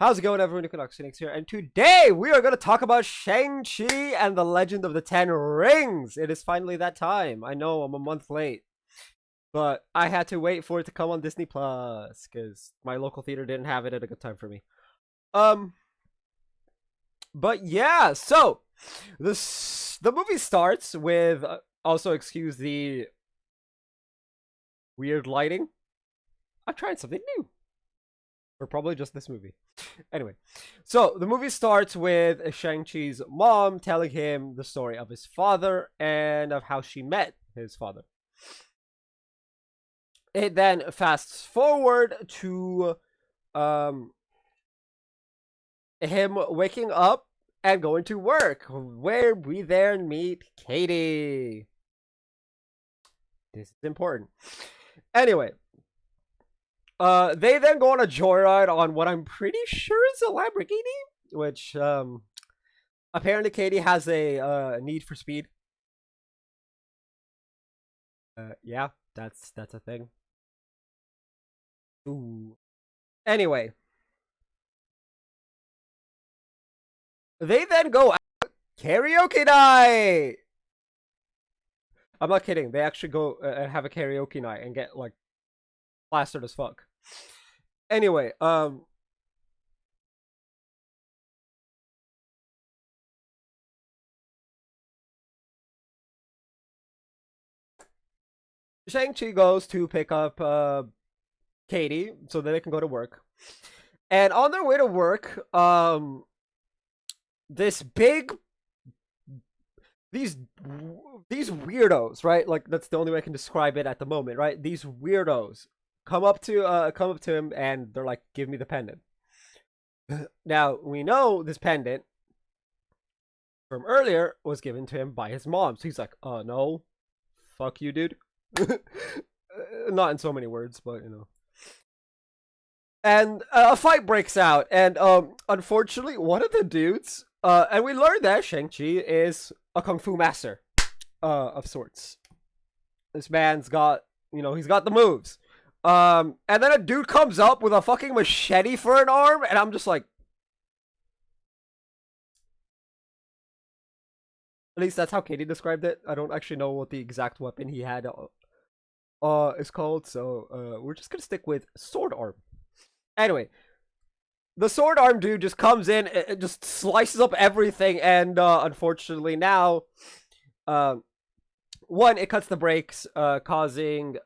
How's it going, everyone? Phoenix here, and today we are going to talk about Shang-Chi and the Legend of the Ten Rings. It is finally that time. I know I'm a month late, but I had to wait for it to come on Disney Plus because my local theater didn't have it at a good time for me. Um, but yeah, so the movie starts with also excuse the weird lighting. I'm trying something new. Or probably just this movie. Anyway, so the movie starts with Shang-Chi's mom telling him the story of his father and of how she met his father. It then fasts forward to him waking up and going to work, where we then meet Katie. This is important. Anyway, they then go on a joyride on what I'm pretty sure is a Lamborghini, which apparently Katie has a need for speed. Yeah, that's a thing. Ooh. Anyway, they then go out karaoke night. I'm not kidding. They actually go and have a karaoke night and get like plastered as fuck. Anyway, Shang-Chi goes to pick up Katie so that they can go to work. And on their way to work, this big these weirdos, right? Like that's the only way I can describe it at the moment, right? These weirdos come up to him and they're like, "Give me the pendant." Now, we know this pendant from earlier was given to him by his mom. So he's like, "Oh, no. Fuck you, dude." Not in so many words, but you know. And a fight breaks out, and unfortunately, one of the dudes, and we learned that Shang-Chi is a kung fu master, of sorts. This man's got, you know, he's got the moves. And then a dude comes up with a fucking machete for an arm, and I'm just like, at least that's how Katie described it. I don't actually know what the exact weapon he had is called, so we're just gonna stick with sword arm. Anyway, the sword arm dude just comes in, it just slices up everything, and unfortunately now, one, it cuts the brakes, causing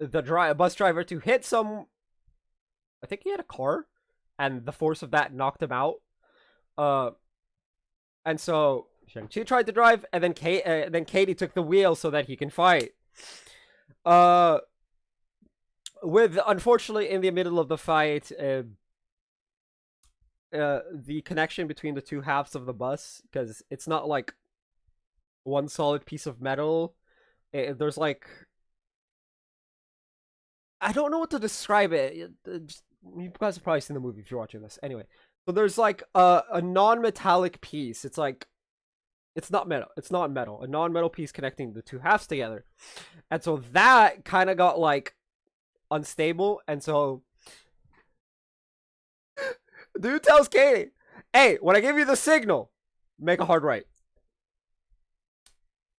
the bus driver to hit some. I think he had a car, and the force of that knocked him out. And so Shang-Chi tried to drive, and then Katie took the wheel so that he can fight. With unfortunately in the middle of the fight, the connection between the two halves of the bus, because it's not like one solid piece of metal. There's like, I don't know what to describe it. You guys have probably seen the movie if you're watching this. Anyway, so there's like a non-metallic piece. It's like, it's not metal. It's not metal. A non-metal piece connecting the two halves together, and so that kind of got like unstable, and so dude tells Katie, "Hey, when I give you the signal, make a hard right."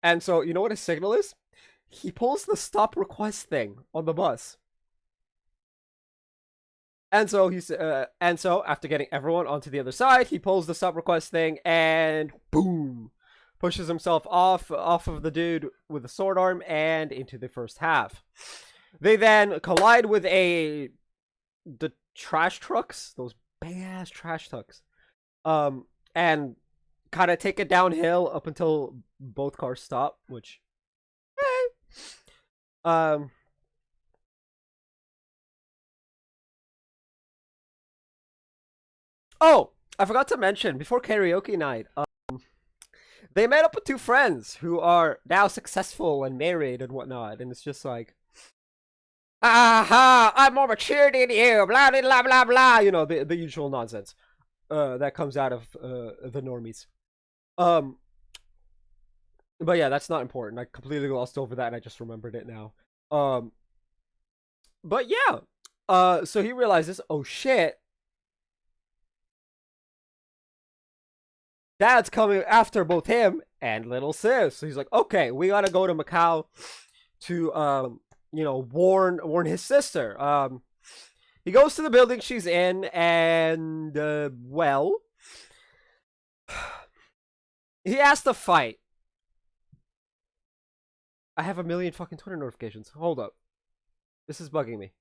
And so you know what his signal is? He pulls the stop request thing on the bus. And so after getting everyone onto the other side, he pulls the stop request thing and boom, pushes himself off of the dude with the sword arm and into the first half. They then collide with the trash trucks, those big ass trash trucks, and kind of take it downhill up until both cars stop, which, oh, I forgot to mention before karaoke night, they met up with two friends who are now successful and married and whatnot, and it's just like, aha, I'm more mature than you, blah blah blah blah blah. You know, the usual nonsense that comes out of the normies. But yeah, that's not important. I completely glossed over that, and I just remembered it now. But yeah, so he realizes, oh shit, Dad's coming after both him and little sis. So he's like, okay, we gotta go to Macau to warn his sister. He goes to the building she's in, and he has to fight. I have a million fucking Twitter notifications. Hold up. This is bugging me.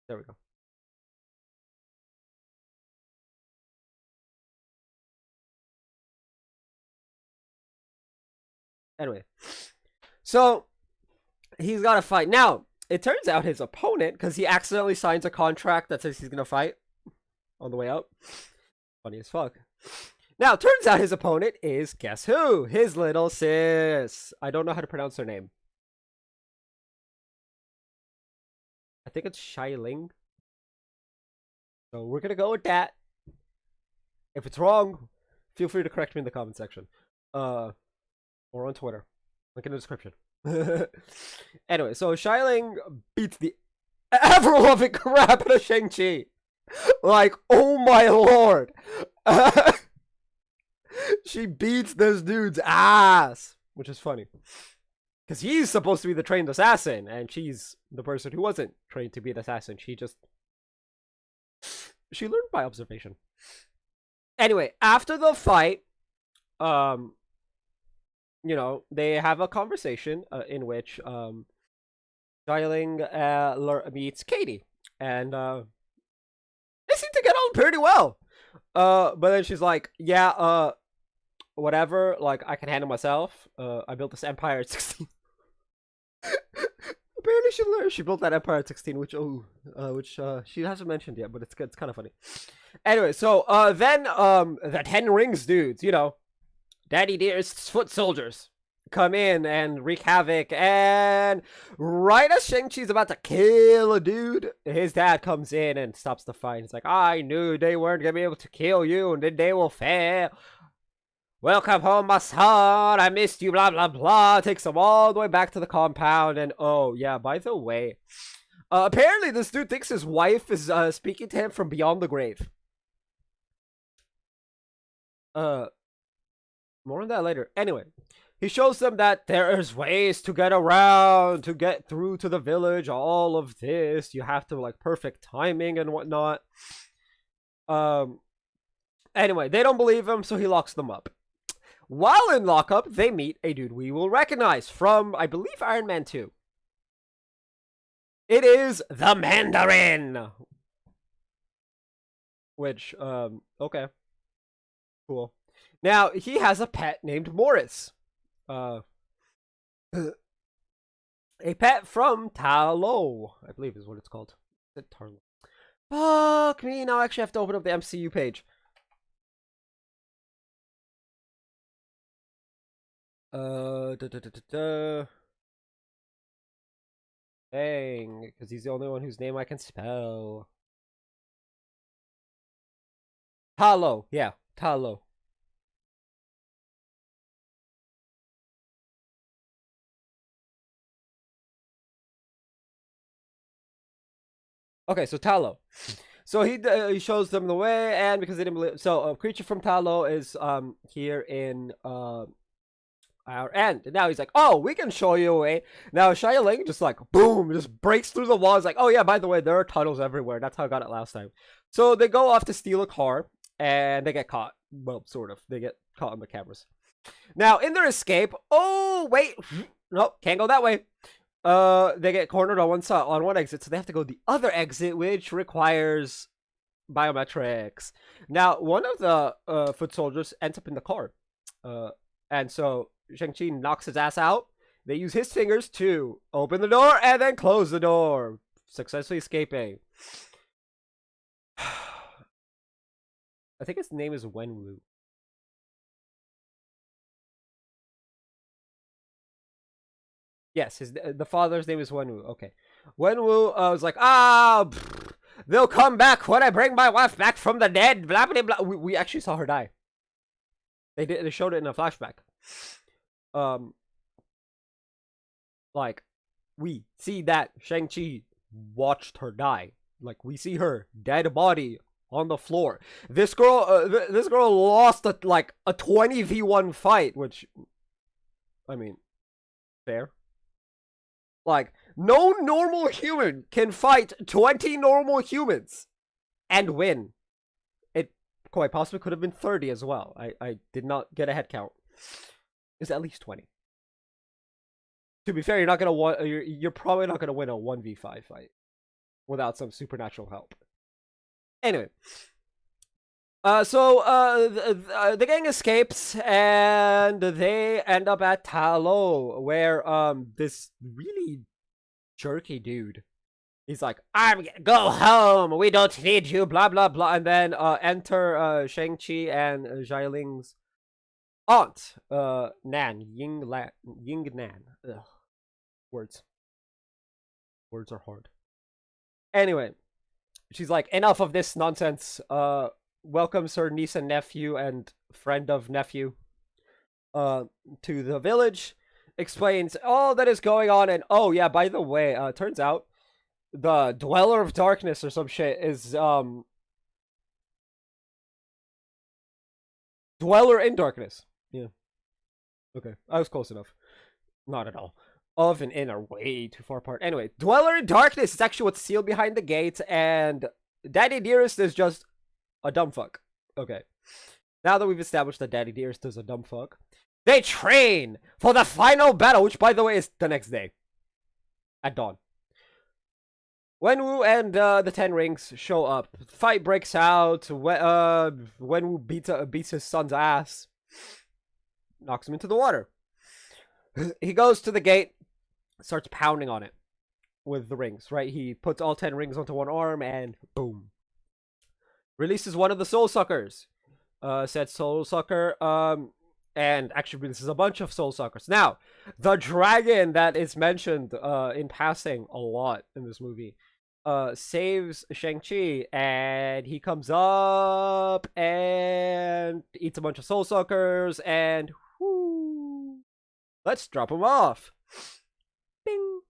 There we go. Anyway. So, he's got to fight. Now, it turns out his opponent, because he accidentally signs a contract that says he's going to fight on the way out. Funny as fuck. Now, turns out his opponent is, guess who? His little sis. I don't know how to pronounce her name. I think it's Xialing. So we're gonna go with that. If it's wrong, feel free to correct me in the comment section. Or on Twitter. Link in the description. Anyway, so Xialing beats the ever-loving crap out of Shang-Chi. Like, oh my lord. She beats this dude's ass. Which is funny. Because he's supposed to be the trained assassin, and she's the person who wasn't trained to be an assassin. She learned by observation. Anyway, after the fight, they have a conversation in which Xialing meets Katie, and they seem to get on pretty well. But then she's like, yeah, whatever, like, I can handle myself. I built this empire at 16. Apparently she built that empire at 16, which she hasn't mentioned yet, but it's kind of funny. Anyway, so then the 10 Rings dudes, Daddy Dearest's foot soldiers, come in and wreak havoc, and right as Shang-Chi's about to kill a dude, his dad comes in and stops the fight. He's like, I knew they weren't gonna be able to kill you, and then they will fail. Welcome home, my son. I missed you, blah, blah, blah. Takes him all the way back to the compound. And, oh, yeah, by the way, apparently this dude thinks his wife is speaking to him from beyond the grave. More on that later. Anyway, he shows them that there's ways to get around, to get through to the village, all of this. You have to, like, perfect timing and whatnot. Anyway, they don't believe him, so he locks them up. While in lockup, they meet a dude we will recognize from, I believe, Iron Man 2. It is the Mandarin. Which, okay. Cool. Now, he has a pet named Morris. A pet from Ta Lo, I believe is what it's called. Is it Tarlo? Fuck me, now I actually have to open up the MCU page. Dang, because he's the only one whose name I can spell. Ta Lo, yeah, Ta Lo. Okay, so Ta Lo. So he shows them the way, and because they didn't believe, so a creature from Ta Lo is here in our end. And now he's like, oh, we can show you a way. Now Xialing just like boom, just breaks through the walls. Like, oh yeah, by the way, there are tunnels everywhere. That's how I got it last time. So they go off to steal a car, and they get caught. Well, sort of. They get caught on the cameras. Now in their escape, oh wait, nope, can't go that way. They get cornered on one exit, so they have to go the other exit, which requires biometrics. Now, one of the foot soldiers ends up in the car, and so Shang-Chi knocks his ass out. They use his fingers to open the door and then close the door, successfully escaping. I think his name is Wenwu. Yes, the father's name is Wenwu. Okay, Wenwu was like, they'll come back when I bring my wife back from the dead. Blah blah blah. We actually saw her die. They showed it in a flashback. Like, we see that Shang-Chi watched her die. Like, we see her dead body on the floor. This girl, this girl lost a 20v1 fight, which, I mean, fair. Like, no normal human can fight 20 normal humans and win. It quite possibly could have been 30 as well. I did not get a head count. It's at least 20. To be fair, you're probably not gonna win a 1v5 fight without some supernatural help. Anyway, the gang escapes and they end up at Talo, where this really jerky dude, he's like, I'm gonna go home, we don't need you, blah blah blah, and then enter Shang-Chi and Xiaoling's aunt, Ying Nan. Ugh. Words are hard. Anyway, she's like, enough of this nonsense. Welcomes her niece and nephew and friend of nephew to the village, explains all that is going on, and oh yeah, by the way, turns out the Dweller of Darkness or some shit is Dweller in Darkness. Yeah. Okay, I was close enough. Not at all. Of and in are way too far apart. Anyway, Dweller in Darkness is actually what's sealed behind the gate, and Daddy Dearest is just a dumb fuck. Okay. Now that we've established that Daddy Dearest is a dumb fuck, they train for the final battle, which, by the way, is the next day. At dawn. Wenwu and the Ten Rings show up. Fight breaks out. Wenwu beats his son's ass. Knocks him into the water. He goes to the gate, starts pounding on it with the rings, right? He puts all 10 rings onto one arm and boom. Releases one of the soul suckers. Said soul sucker. And actually releases a bunch of soul suckers. Now, the dragon that is mentioned in passing a lot in this movie saves Shang-Chi, and he comes up and eats a bunch of soul suckers, and whoo, let's drop him off. Bing.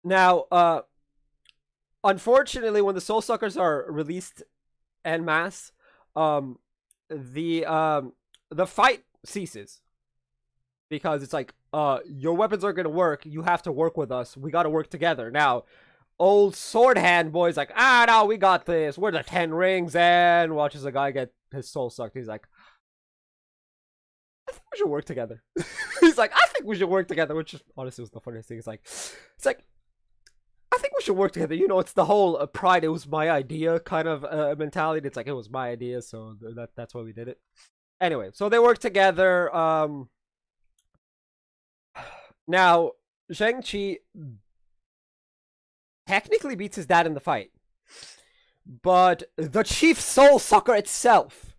Now, unfortunately, when the soul suckers are released en masse, the fight ceases, because it's like, your weapons aren't gonna work, you have to work with us, we gotta work together. Now, old sword hand boy's like, no, we got this, we're the 10 rings, and watches a guy get his soul sucked. He's like, I think we should work together. He's like, I think we should work together, which is, honestly was the funniest thing. It's like, I think we should work together. You know, it's the whole pride, it was my idea kind of mentality. It's like, it was my idea, so that's why we did it. Anyway, so they work together. Now, Shang-Chi technically beats his dad in the fight, but the chief soul sucker itself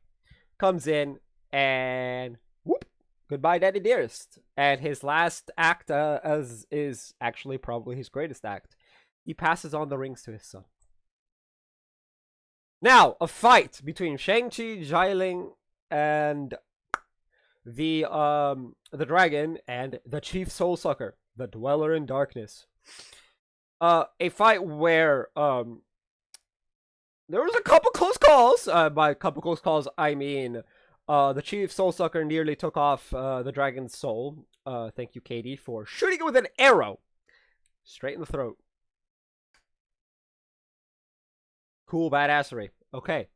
comes in and whoop, goodbye, Daddy Dearest. And his last act, as is actually probably his greatest act, he passes on the rings to his son. Now, a fight between Shang-Chi, Xiaoling, and the dragon and the chief soul sucker, the Dweller in Darkness. A fight where there was a couple close calls. By a couple close calls, I mean the chief soul sucker nearly took off the dragon's soul. Thank you, Katie, for shooting it with an arrow straight in the throat. Cool badassery. Okay.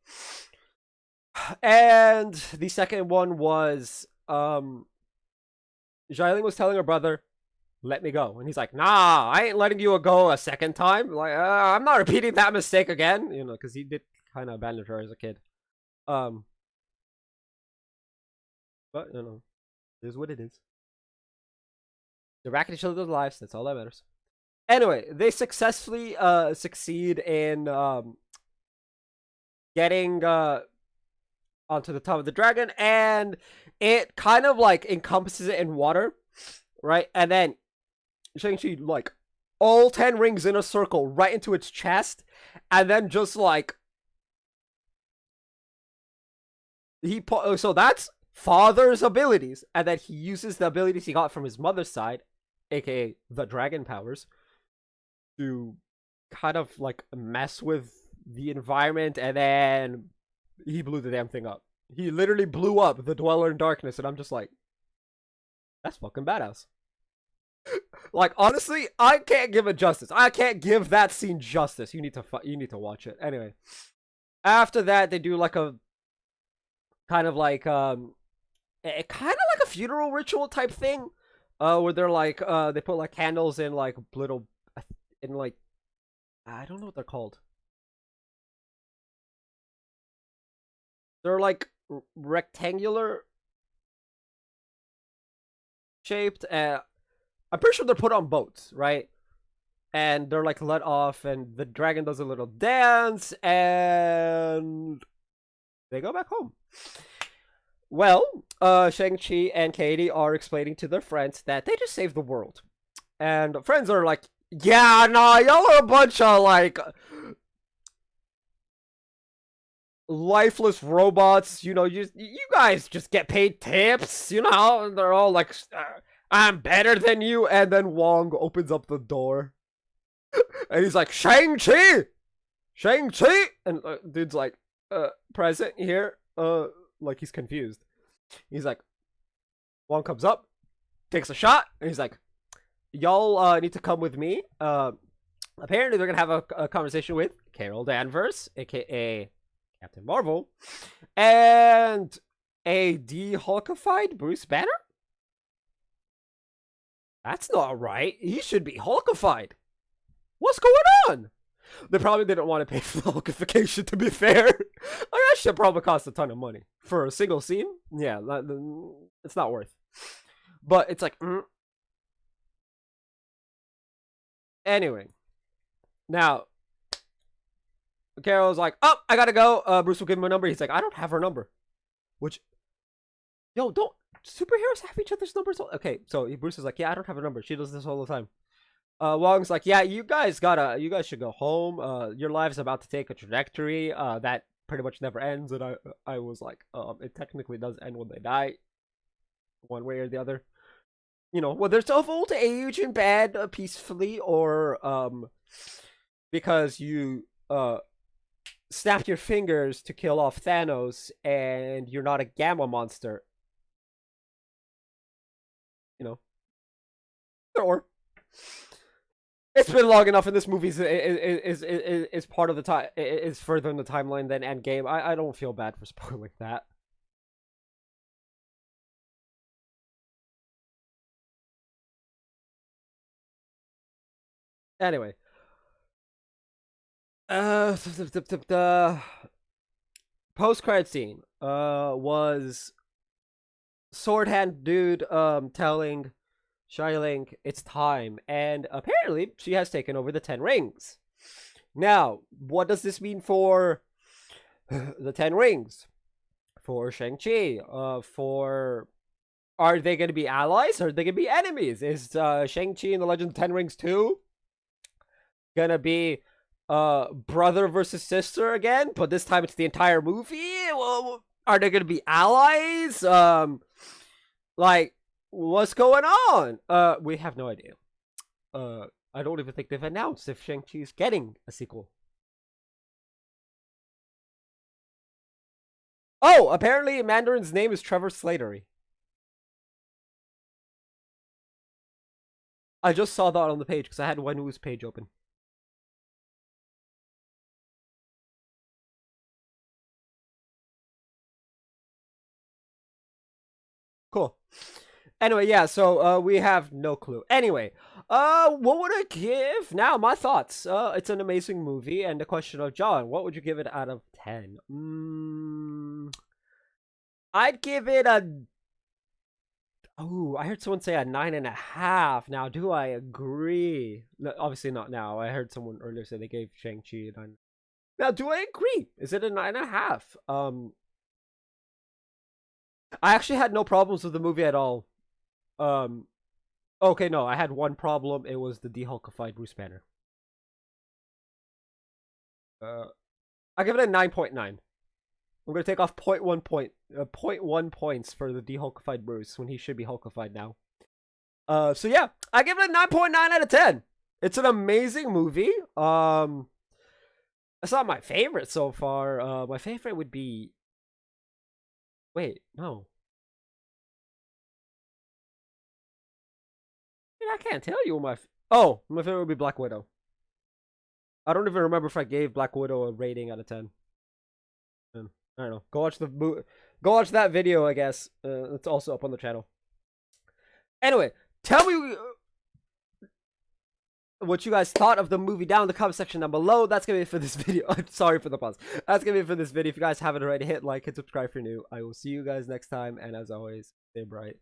And the second one was Xiaoling was telling her brother, let me go, and he's like, nah, I ain't letting you go a second time. Like, I'm not repeating that mistake again, you know, because he did kind of abandon her as a kid. But you know, it is what it is. They're back in each other's lives, that's all that matters. Anyway, they successfully succeed in getting onto the top of the dragon, and it kind of like encompasses it in water, right? And then Shang-Chi, like, all 10 rings in a circle right into its chest, and then just like so that's father's abilities, and then he uses the abilities he got from his mother's side, aka the dragon powers, to kind of like mess with the environment, and then he blew the damn thing up. He literally blew up the Dweller in Darkness, and I'm just like, that's fucking badass. Like, honestly, I can't give it justice. I can't give that scene justice. You need to watch it. Anyway, after that, they do like a kind of like a funeral ritual type thing, where they're like they put like candles in like little in like I don't know what they're called. They're like rectangular shaped. I'm pretty sure they're put on boats, right? And they're like let off, and the dragon does a little dance, and they go back home. Well, Shang-Chi and Katie are explaining to their friends that they just saved the world. And friends are like, yeah, nah, y'all are a bunch of like lifeless robots. You know, you guys just get paid tips, you know? And they're all like, I'm better than you. And then Wong opens up the door. And he's like, Shang-Chi! Shang-Chi! And dude's like, present here. Like he's confused. He's like, Wong comes up, takes a shot, and he's like, y'all need to come with me. Apparently they're gonna have a conversation with Carol Danvers, aka Captain Marvel, and a de-Hulkified Bruce Banner? That's not right. He should be Hulkified. What's going on? They probably didn't want to pay for the Hulkification, to be fair. Like, that shit probably cost a ton of money. For a single scene? Yeah, it's not worth. But it's like, Anyway. Now, Carol's like, oh, I gotta go. Bruce will give him a number. He's like, I don't have her number. Which, yo, don't superheroes have each other's numbers? Okay, so Bruce is like, yeah, I don't have a number. She does this all the time. Wong's like, yeah, you guys should go home. Your life's about to take a trajectory that pretty much never ends. And I was like, it technically does end when they die, one way or the other. You know, whether it's of old age and bad peacefully, or because you snapped your fingers to kill off Thanos and you're not a gamma monster. You know, or. It's been long enough, and this movie is part of the time, is further in the timeline than Endgame. I don't feel bad for spoiling that. Anyway, the post-credit scene was Sword Hand dude telling Xialing, it's time, and apparently she has taken over the 10 rings. Now, what does this mean for the 10 rings? For Shang-Chi? Are they going to be allies, or are they going to be enemies? Is Shang-Chi and the Legend of the 10 Rings 2 gonna be brother versus sister again, but this time it's the entire movie? Well, are they gonna be allies? Like, what's going on? We have no idea. I don't even think they've announced if Shang-Chi's getting a sequel. Oh, apparently Mandarin's name is Trevor Slattery. I just saw that on the page because I had Wenwu's page open. Cool. Anyway, yeah, so we have no clue. Anyway, what would I give? Now, my thoughts. It's an amazing movie, and the question of John, what would you give it out of 10? I'd give it a... Oh, I heard someone say a 9.5. Now, do I agree? No, obviously not now. I heard someone earlier say they gave Shang-Chi a 9. Now, do I agree? Is it a 9.5? I actually had no problems with the movie at all. Okay, no, I had one problem. It was the de-Hulkified Bruce Banner. I give it a 9.9. I'm gonna take off 0.1 points for the de-Hulkified Bruce when he should be Hulkified now. So yeah, I give it a 9.9 out of 10. It's an amazing movie. That's not my favorite so far. My favorite would be. Wait, no. I can't tell you what my. Oh, my favorite would be Black Widow. I don't even remember if I gave Black Widow a rating out of 10. I don't know. Go watch go watch that video, I guess. It's also up on the channel. Anyway, tell me what you guys thought of the movie down in the comment section down below. That's gonna be it for this video. I'm sorry for the pause. That's gonna be it for this video. If you guys haven't already, hit like and subscribe if you're new. I will see you guys next time, and as always, stay bright.